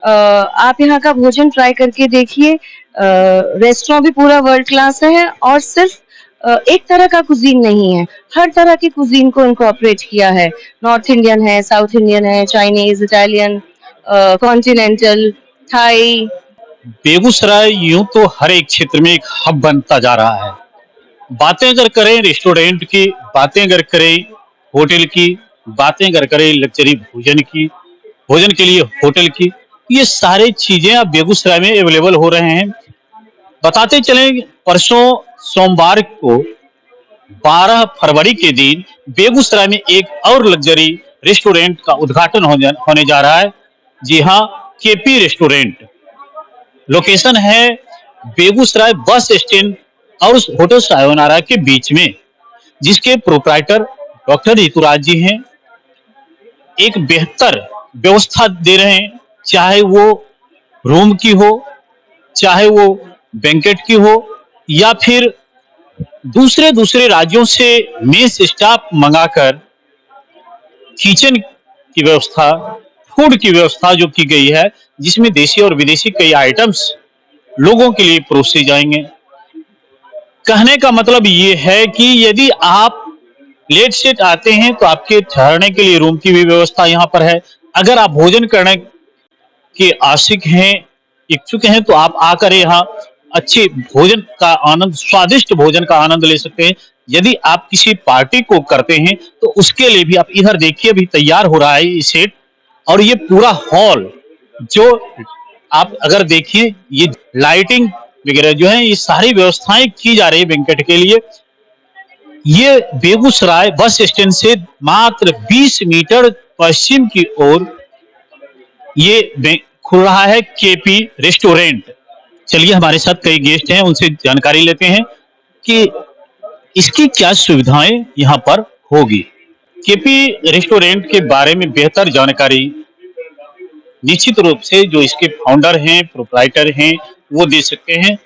आप यहाँ का भोजन ट्राई करके देखिए। रेस्टोरेंट भी पूरा वर्ल्ड क्लास है और सिर्फ एक तरह का कुजीन नहीं है, हर तरह की कुजीन को इनकॉर्पोरेट किया है। नॉर्थ इंडियन है, साउथ इंडियन है, Chinese, Italian, continental, Thai. Begusarai यूं तो हर एक क्षेत्र में एक हब बनता जा रहा है। बातें अगर करें रेस्टोरेंट की, बातें अगर करें होटल की, बातें अगर करें लग्जरी भोजन की, भोजन के लिए होटल की, ये सारी चीजें अब बेगूसराय में अवेलेबल हो रहे हैं। बताते चलें, परसों सोमवार को 12 फरवरी के दिन बेगूसराय में एक और लग्जरी रेस्टोरेंट का उद्घाटन होने जा रहा है। जी हाँ, केपी रेस्टोरेंट। लोकेशन है बेगूसराय बस स्टैंड और उस होटल सायोनारा के बीच में, जिसके प्रोप्राइटर डॉक्टर ऋतुराज जी हैं। एक बेहतर व्यवस्था दे रहे हैं, चाहे वो रूम की हो, चाहे वो बैंकेट की हो, या फिर दूसरे दूसरे राज्यों से मेस स्टाफ मंगाकर किचन की व्यवस्था, फूड की व्यवस्था जो की गई है, जिसमें देशी और विदेशी कई आइटम्स लोगों के लिए परोसे जाएंगे। कहने का मतलब ये है कि यदि आप लेट सेट आते हैं तो आपके ठहरने के लिए रूम की भी व्यवस्था यहाँ पर है। अगर आप भोजन करने के आशिक हैं, इच्छुक हैं, तो आप आकर यहाँ अच्छे भोजन का आनंद, स्वादिष्ट भोजन का आनंद ले सकते हैं। यदि आप किसी पार्टी को करते हैं तो उसके लिए भी आप इधर देखिए, अभी तैयार हो रहा है ये सेट। और ये पूरा हॉल जो आप अगर देखिए, ये लाइटिंग वगैरह जो है, ये सारी व्यवस्थाएं की जा रही है बैंकेट के लिए। ये बेगूसराय बस स्टैंड से मात्र 20 मीटर पश्चिम की ओर ये खुल रहा है केपी रेस्टोरेंट। चलिए, हमारे साथ कई गेस्ट हैं, उनसे जानकारी लेते हैं कि इसकी क्या सुविधाएं यहाँ पर होगी। केपी रेस्टोरेंट के बारे में बेहतर जानकारी निश्चित रूप से जो इसके फाउंडर हैं, प्रोप्राइटर हैं, वो दे सकते हैं।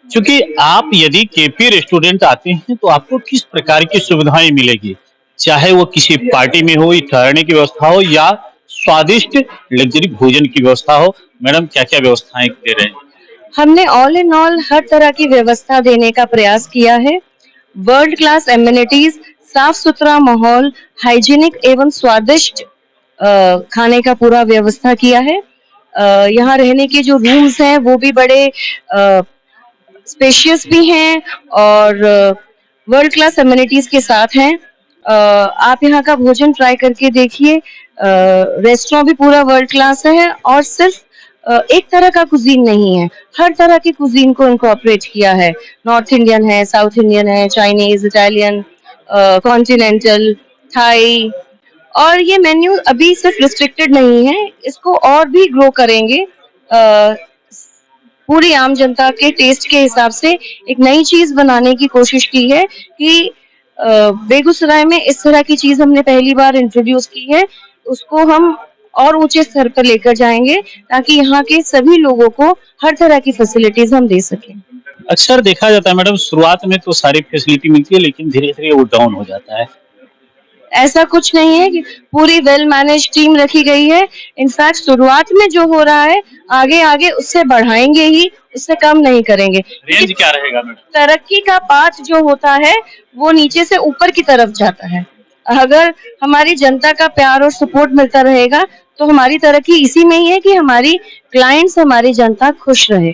क्योंकि आप यदि केपी रेस्टोरेंट आते हैं तो आपको किस प्रकार की सुविधाएं मिलेगी, चाहे वो किसी पार्टी में हो, ठहरने की व्यवस्था हो, या स्वादिष्ट लग्जरी भोजन की व्यवस्था हो। मैडम, क्या क्या व्यवस्थाएं दे रहे हैं? हमने ऑल इन ऑल हर तरह की व्यवस्था देने का प्रयास किया है। वर्ल्ड क्लास एमिनिटीज, साफ सुथरा माहौल, हाइजीनिक एवं स्वादिष्ट खाने का पूरा व्यवस्था किया है। यहाँ रहने के जो रूम्स हैं वो भी बड़े स्पेशियस भी हैं और वर्ल्ड क्लास एमिनिटीज के साथ हैं। आप यहाँ का भोजन ट्राई करके देखिए। रेस्टोरेंट भी पूरा वर्ल्ड क्लास है और सिर्फ एक तरह का कुजीन नहीं है, हर तरह की कुजीन को इनकॉर्पोरेट किया है। नॉर्थ इंडियन है, साउथ इंडियन है, चाइनीज, इटालियन, कॉन्टिनेंटल, थाई। और ये मेन्यू अभी सिर्फ रिस्ट्रिक्टेड नहीं है, इसको और भी ग्रो करेंगे। पूरी आम जनता के टेस्ट के हिसाब से एक नई चीज बनाने की कोशिश की है कि बेगूसराय में इस तरह की चीज हमने पहली बार इंट्रोड्यूस की है। उसको हम और ऊंचे स्तर पर लेकर जाएंगे ताकि यहाँ के सभी लोगों को हर तरह की फैसिलिटीज हम दे सकें। अक्सर देखा जाता है मैडम, शुरुआत में तो सारी फैसिलिटी मिलती है, लेकिन धीरे धीरे वो डाउन हो जाता है। ऐसा कुछ नहीं है कि पूरी वेल मैनेज टीम रखी गई है। इनफैक्ट शुरुआत में जो हो रहा है, आगे आगे उससे बढ़ाएंगे ही, उससे कम नहीं करेंगे। रेंज क्या रहेगा मैडम? तरक्की का पाथ जो होता है वो नीचे से ऊपर की तरफ जाता है। अगर हमारी जनता का प्यार और सपोर्ट मिलता रहेगा तो हमारी तरक्की इसी में ही है कि हमारी क्लाइंट्स, हमारी जनता खुश रहे।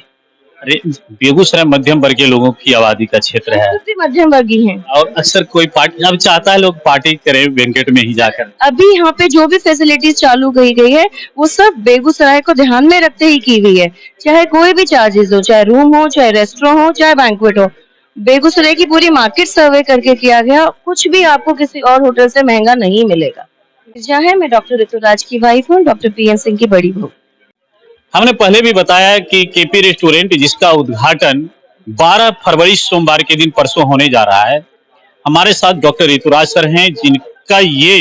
बेगूसराय मध्यम वर्ग के लोगों की आबादी का क्षेत्र है, मध्यम वर्गीय है, और अक्सर कोई पार्टी अब चाहता है लोग पार्टी करें बैंकेट में ही जाकर। अभी यहाँ पे जो भी फैसिलिटीज चालू की गई है वो सब बेगूसराय को ध्यान में रखते ही की गई है। चाहे कोई भी चार्जेस हो, चाहे रूम हो, चाहे रेस्टोरेंट हो, चाहे बैंक्वेट हो, बेगूसराय की पूरी मार्केट सर्वे करके किया गया। कुछ भी आपको किसी और होटल से महंगा नहीं मिलेगा। चाहे मैं डॉक्टर ऋतुराज की वाइफ हूँ, डॉक्टर पीएन सिंह की बड़ी बहू। हमने पहले भी बताया कि केपी रेस्टोरेंट, जिसका उद्घाटन 12 फरवरी सोमवार के दिन परसों होने जा रहा है। हमारे साथ डॉक्टर ऋतुराज सर हैं, जिनका ये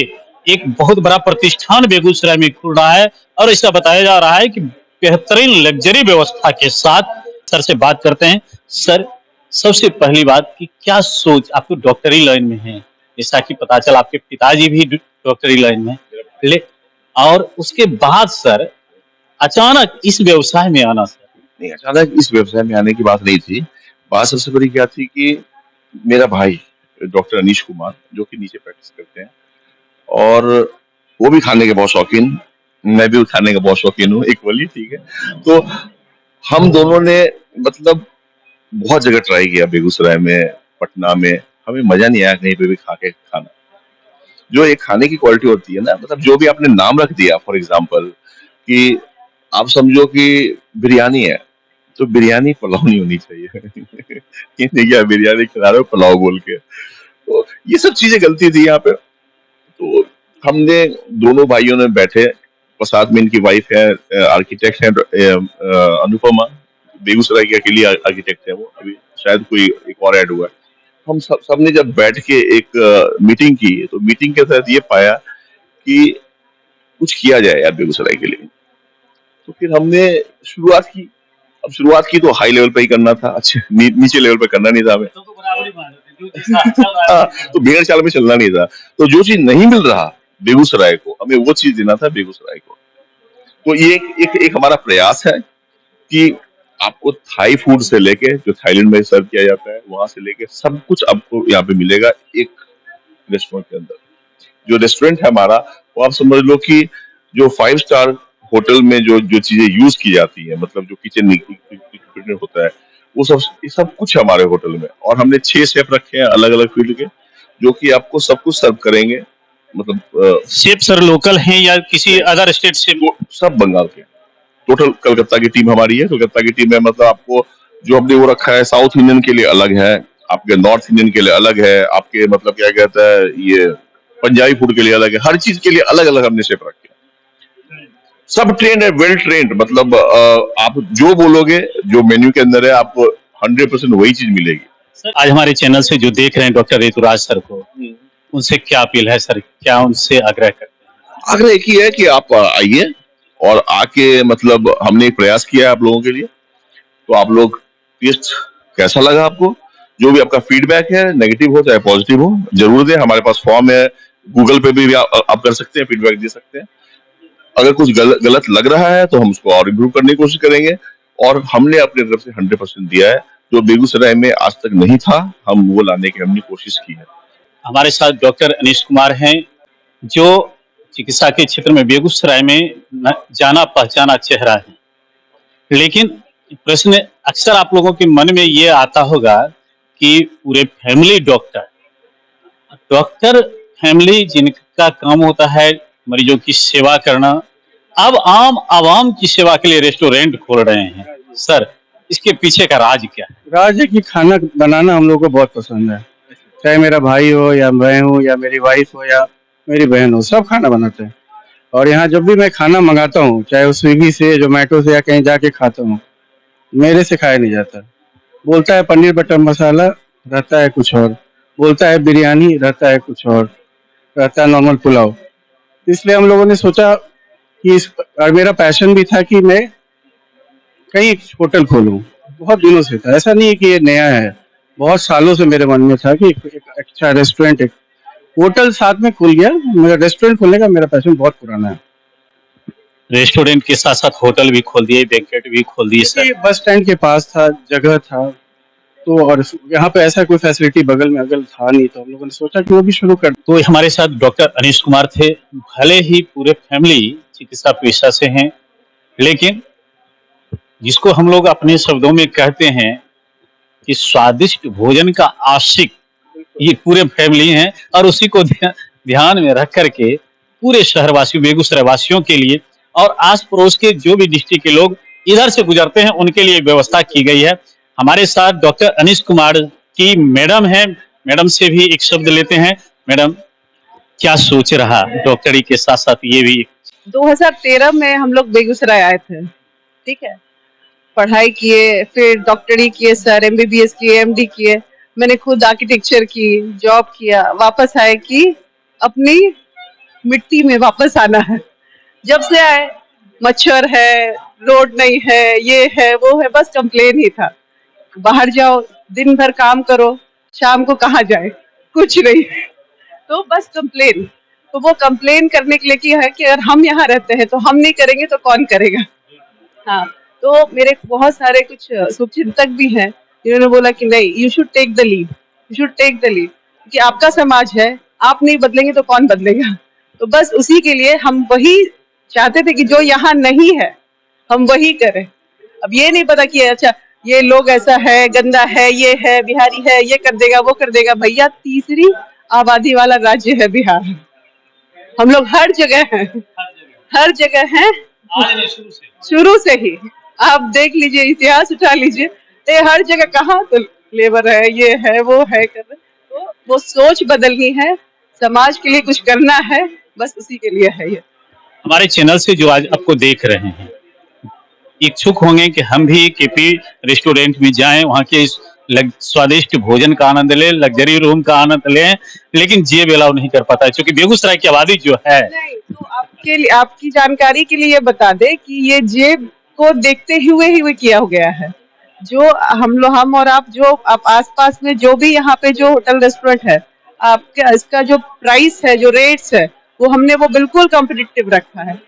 एक बहुत बड़ा प्रतिष्ठान बेगूसराय में खुल रहा है, और ऐसा बताया जा रहा है कि बेहतरीन लग्जरी व्यवस्था के साथ। सर से बात करते हैं। सर, सबसे पहली बात कि क्या सोच, आपको डॉक्टरी लाइन में है, जैसा कि पता चला आपके पिताजी भी डॉक्टरी लाइन में, और उसके बाद सर अचानक इस व्यवसाय में आना सर? नहीं, अचानक इस व्यवसाय में आने की बात नहीं थी। बात सबसे बड़ी क्या थी कि मेरा भाई डॉक्टर अनीश कुमार जो कि नीचे प्रैक्टिस करते हैं और वो भी खाने के बहुत शौकीन, मैं भी खाने का बहुत शौकीन हूँ इक्वली, ठीक है। तो हम दोनों ने मतलब बहुत जगह ट्राई किया, बेगूसराय में, पटना में, हमें मजा नहीं आया कहीं पे भी खा के खाना। जो एक खाने की क्वालिटी होती है ना, मतलब जो भी आपने नाम रख दिया फॉर एग्जाम्पल कि आप समझो कि बिरयानी है, तो बिरयानी पुलाव नहीं होनी चाहिए। ये नहीं क्या बिरयानी खिला रहे हो पुलाव बोल के। तो ये सब चीजें गलती थी यहाँ पे। तो हमने दोनों भाइयों ने बैठे और साथ में इनकी वाइफ है, आर्किटेक्ट है, अनुपमा, बेगूसराय की अकेली आर्किटेक्ट है वो, अभी शायद कोई एक और ऐड हुआ है। हम सबने जब बैठ के एक मीटिंग की, तो मीटिंग के तहत ये पाया कि कुछ किया जाए यार बेगूसराय के लिए। तो फिर हमने शुरुआत की। अब शुरुआत की तो हाई लेवल पे ही करना था, अच्छे नीचे लेवल पे करना नहीं था हमें। हाँ, तो भेड़ चाल में चलना नहीं था। तो जो चीज नहीं मिल रहा बेगूसराय को, हमें वो चीज देना था बेगूसराय को। तो ये एक हमारा प्रयास है कि आपको थाई फूड से लेके जो थाईलैंड में सर्व किया जाता है वहां से लेके सब कुछ आपको यहाँ पे मिलेगा एक रेस्टोरेंट के अंदर। जो रेस्टोरेंट है हमारा, वो आप समझ लो कि जो 5 स्टार होटल में जो जो चीजें यूज की जाती है, मतलब जो किचन इक्विपमेंट होता है, वो सब ये सब कुछ है हमारे होटल में। और हमने 6 शेफ रखे हैं अलग अलग फील्ड के, जो कि आपको सब कुछ सर्व करेंगे। मतलब शेफ सर लोकल हैं या किसी अदर स्टेट से? सब बंगाल के। टोटल कलकत्ता की टीम हमारी है। कलकत्ता की टीम में मतलब आपको जो हमने वो रखा है, साउथ इंडियन के लिए अलग है, आपके नॉर्थ इंडियन के लिए अलग है, आपके मतलब क्या कहता है ये पंजाबी फूड के लिए अलग है, हर चीज के लिए अलग अलग हमने शेफ रखे हैं। सब ट्रेंड है, वेल ट्रेंड, मतलब आप जो बोलोगे जो मेन्यू के अंदर है, आपको 100% वही चीज मिलेगी। सर आज हमारे चैनल से जो देख रहे हैं डॉक्टर ऋतुराज सर को, उनसे क्या अपील है सर, क्या उनसे आग्रह करते हैं? आग्रह एक ही है कि आप आइए और आके मतलब हमने एक प्रयास किया है आप लोगों के लिए। तो आप लोग टेस्ट कैसा लगा आपको, जो भी आपका फीडबैक है, नेगेटिव हो चाहे पॉजिटिव हो, जरूर दें। हमारे पास फॉर्म है, गूगल पे भी आप कर सकते हैं, फीडबैक दे सकते हैं। अगर कुछ गलत लग रहा है तो हम उसको और इम्प्रूव करने की कोशिश करेंगे। और हमने अपनी तरफ से 100% दिया है, जो बेगूसराय में आज तक नहीं था, हम वो लाने की हमने कोशिश की है। हमारे साथ डॉक्टर अनीश कुमार हैं, जो चिकित्सा के क्षेत्र में बेगूसराय में जाना पहचाना चेहरा है। लेकिन प्रश्न अक्सर आप लोगों के मन में ये आता होगा कि पूरे फैमिली डॉक्टर, डॉक्टर फैमिली जिनका काम होता है मरीजों की सेवा करना, अब आम आवाम की सेवा के लिए रेस्टोरेंट खोल रहे हैं। सर इसके पीछे का राज क्या है? राज है कि खाना बनाना हम लोग को बहुत पसंद है। चाहे मेरा भाई हो या मैं हूँ या मेरी वाइफ हो या मेरी बहन हो, सब खाना बनाते हैं। और यहाँ जब भी मैं खाना मंगाता हूँ, चाहे वो स्विगी से, जोमेटो से या कहीं जाके खाता हूँ, मेरे से खाया नहीं जाता। बोलता है पनीर बटर मसाला, रहता है कुछ और। बोलता है बिरयानी, रहता है कुछ और। रहता है नॉर्मल पुलाव। इसलिए हम लोगों ने सोचा कि और मेरा पैशन भी था कि मैं कहीं एक होटल खोलूँ। बहुत दिनों से था, ऐसा नहीं है कि ये नया है। बहुत सालों से मेरे मन में था कि एक अच्छा रेस्टोरेंट, एक होटल साथ में खुल गया। मेरा रेस्टोरेंट खोलने का मेरा पैशन बहुत पुराना है। रेस्टोरेंट के साथ साथ होटल भी खोल दिए, बैंकेट भी खोल दिए सर। ये बस स्टैंड के पास था, जगह था, तो और यहाँ पे ऐसा कोई फैसिलिटी बगल में अगल था नहीं, तो हम लोगों ने सोचा कि वो भी शुरू कर। तो हमारे साथ डॉक्टर अनीश कुमार थे। भले ही पूरे फैमिली चिकित्सा पेशा से हैं, लेकिन जिसको हम लोग अपने शब्दों में कहते हैं कि स्वादिष्ट भोजन का आशिक, ये पूरे फैमिली हैं। और उसी को ध्यान में रख करके पूरे शहरवासियों, बेगूसराय वासियों के लिए और आस पड़ोस के जो भी डिस्ट्रिक्ट के लोग इधर से गुजरते हैं, उनके लिए व्यवस्था की गई है। हमारे साथ डॉक्टर अनीश कुमार की मैडम है, मैडम से भी एक शब्द लेते हैं। मैडम क्या सोच रहा डॉक्टरी के साथ साथ ये भी? 2013 में हम लोग बेगूसराय आए थे, ठीक है। पढ़ाई किए, फिर डॉक्टरी किए सर, एमबीबीएस किए, एमडी किए। मैंने खुद आर्किटेक्चर की, जॉब किया। वापस आए कि अपनी मिट्टी में वापस आना है। जब से आए मच्छर है, रोड नहीं है, ये है वो है, बस कंप्लेन ही था। बाहर जाओ, दिन भर काम करो, शाम को कहाँ जाए, कुछ नहीं, तो बस कंप्लेन। तो वो कंप्लेन करने के लिए क्या है कि अगर हम यहाँ रहते हैं तो हम नहीं करेंगे तो कौन करेगा। हाँ, तो मेरे बहुत सारे कुछ शुभचिंतक भी हैं जिन्होंने बोला कि नहीं, you should take the lead, you should take the lead, क्योंकि आपका समाज है, आप नहीं बदलेंगे तो कौन बदलेगा। तो बस उसी के लिए हम वही चाहते थे कि जो यहाँ नहीं है हम वही करें। अब ये नहीं पता कि अच्छा ये लोग ऐसा है, गंदा है, ये है, बिहारी है, ये कर देगा, वो कर देगा। भैया तीसरी आबादी वाला राज्य है बिहार। हम लोग हर जगह हैं, हर जगह हैं, शुरू से ही। आप देख लीजिए, इतिहास उठा लीजिए, ये हर जगह कहाँ तो लेबर है, ये है, वो है, कर रहे। तो वो सोच बदलनी है, समाज के लिए कुछ करना है, बस उसी के लिए है ये। हमारे चैनल से जो आज आपको देख रहे हैं इच्छुक होंगे कि हम भी केपी रेस्टोरेंट में जाएं, वहाँ के स्वादिष्ट भोजन का आनंद लें, लग्जरी रूम का आनंद लें, लेकिन जेब अलाउ नहीं कर पाता है क्योंकि बेगूसराय की आबादी जो है। नहीं, तो आपके लिए, आपकी जानकारी के लिए ये बता दे कि ये जेब को देखते हुए ही किया गया है। जो हम और आप, जो आप आसपास में जो भी यहाँ पे जो होटल रेस्टोरेंट है, आपके इसका जो प्राइस है, जो रेट्स है, वो हमने वो बिल्कुल कॉम्पिटिटिव रखा है।